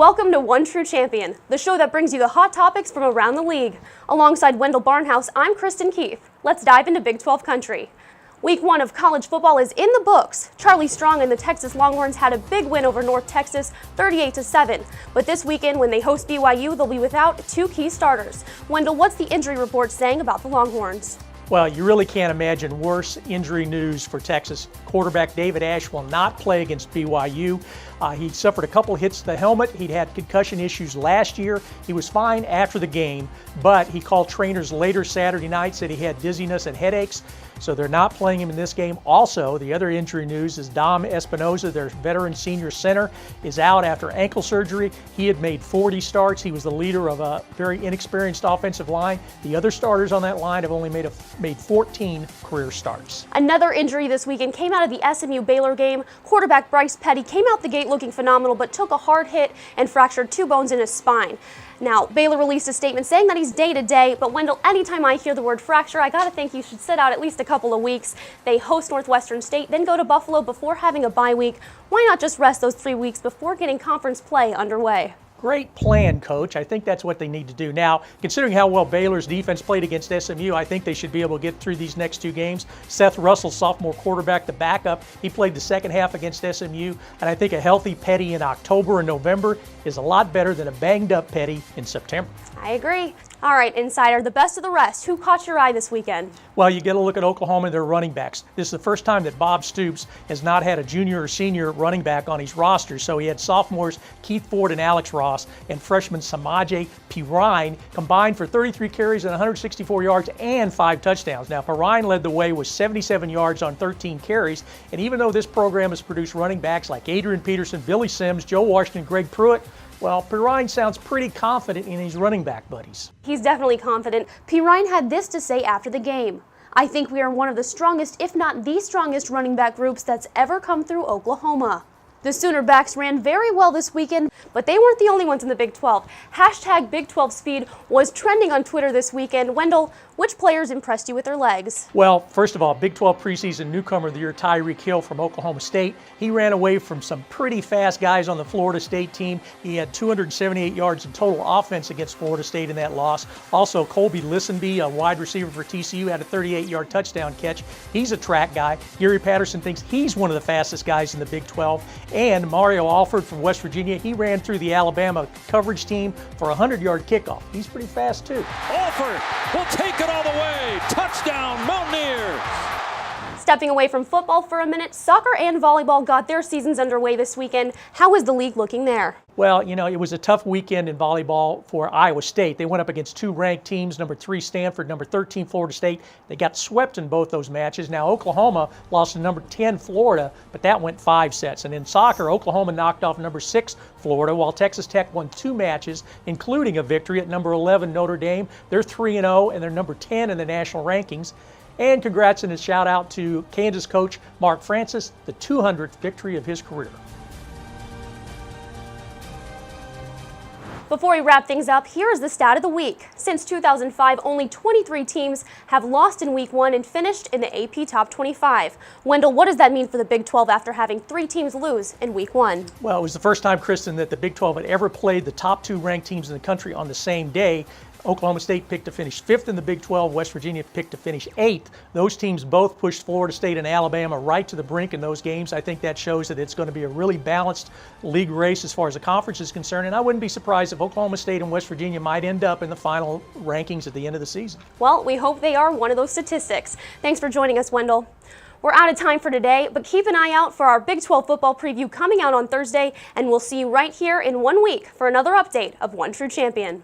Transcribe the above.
Welcome to One True Champion, the show that brings you the hot topics from around the league. Alongside Wendell Barnhouse, I'm Kristen. Let's dive into Big 12 country. Week 1 of college football is in the books. Charlie Strong and the Texas Longhorns had a big win over North Texas, 38-7. But this weekend, when they host BYU, they'll be without two key starters. Wendell, what's the injury report saying about the Longhorns? Well, you really can't imagine worse injury news for Texas. Quarterback David Ash will not play against BYU. He suffered a couple hits to the helmet. He'd had concussion issues last year. He was fine after the game, but he called trainers later Saturday night, said he had dizziness and headaches. So they're not playing him in this game. Also, the other injury news is Dom Espinoza, their veteran senior center, is out after ankle surgery. He had made 40 starts. He was the leader of a very inexperienced offensive line. The other starters on that line have only made 14 career starts. Another injury this weekend came out of the SMU Baylor game. Quarterback Bryce Petty came out the gate looking phenomenal, but took a hard hit and fractured 2 bones in his spine. Now, Baylor released a statement saying that he's day-to-day, but Wendell, anytime I hear the word fracture, I gotta think you should sit out at least a couple of weeks. They host Northwestern State, then go to Buffalo before having a bye week. Why not just rest those 3 weeks before getting conference play underway? Great plan, Coach. I think that's what they need to do. Now, considering how well Baylor's defense played against SMU, I think they should be able to get through these next 2 games. Seth Russell, sophomore quarterback, the backup, he played the second half against SMU, and I think a healthy Petty in October and November is a lot better than a banged-up Petty in September. I agree. All right, Insider, the best of the rest. Who caught your eye this weekend? Well, you get a look at Oklahoma and their running backs. This is the first time that Bob Stoops has not had a junior or senior running back on his roster. So he had sophomores Keith Ford and Alex Ross and freshman Samaje Perine combined for 33 carries and 164 yards and 5 touchdowns. Now, Perine led the way with 77 yards on 13 carries. And even though this program has produced running backs like Adrian Peterson, Billy Sims, Joe Washington, Greg Pruitt, well, Perine sounds pretty confident in his running back buddies. He's definitely confident. Perine had this to say after the game. I think we are one of the strongest, if not the strongest running back groups that's ever come through Oklahoma. The Sooner backs ran very well this weekend, but they weren't the only ones in the Big 12. Hashtag Big 12 Speed was trending on Twitter this weekend. Wendell, which players impressed you with their legs? Well, first of all, Big 12 preseason newcomer of the year, Tyreek Hill from Oklahoma State. He ran away from some pretty fast guys on the Florida State team. He had 278 yards in total offense against Florida State in that loss. Also, Colby Listenby, a wide receiver for TCU, had a 38-yard touchdown catch. He's a track guy. Gary Patterson thinks he's one of the fastest guys in the Big 12. And Mario Alford from West Virginia, he ran through the Alabama coverage team for a 100-yard kickoff. He's pretty fast, too. Alford will take it all the way. Touchdown, Mountaineers. Stepping away from football for a minute, soccer and volleyball got their seasons underway this weekend. How is the league looking there? Well, you know, it was a tough weekend in volleyball for Iowa State. They went up against 2 ranked teams, number 3 Stanford, number 13 Florida State. They got swept in both those matches. Now, Oklahoma lost to number 10 Florida, but that went 5 sets. And in soccer, Oklahoma knocked off number 6 Florida, while Texas Tech won 2 matches, including a victory at number 11 Notre Dame. They're 3-0, and they're number 10 in the national rankings. And congrats and a shout out to Kansas coach Mark Francis, the 200th victory of his career. Before we wrap things up, here is the stat of the week. Since 2005, only 23 teams have lost in Week 1 and finished in the AP Top 25. Wendell, what does that mean for the Big 12 after having 3 teams lose in Week 1? Well, it was the first time, Kristen, that the Big 12 had ever played the top 2 ranked teams in the country on the same day. Oklahoma State picked to finish 5th in the Big 12. West Virginia picked to finish 8th. Those teams both pushed Florida State and Alabama right to the brink in those games. I think that shows that it's going to be a really balanced league race as far as the conference is concerned. And I wouldn't be surprised if Oklahoma State and West Virginia might end up in the final rankings at the end of the season. Well, we hope they are one of those statistics. Thanks for joining us, Wendell. We're out of time for today, but keep an eye out for our Big 12 football preview coming out on Thursday, and we'll see you right here in 1 week for another update of One True Champion.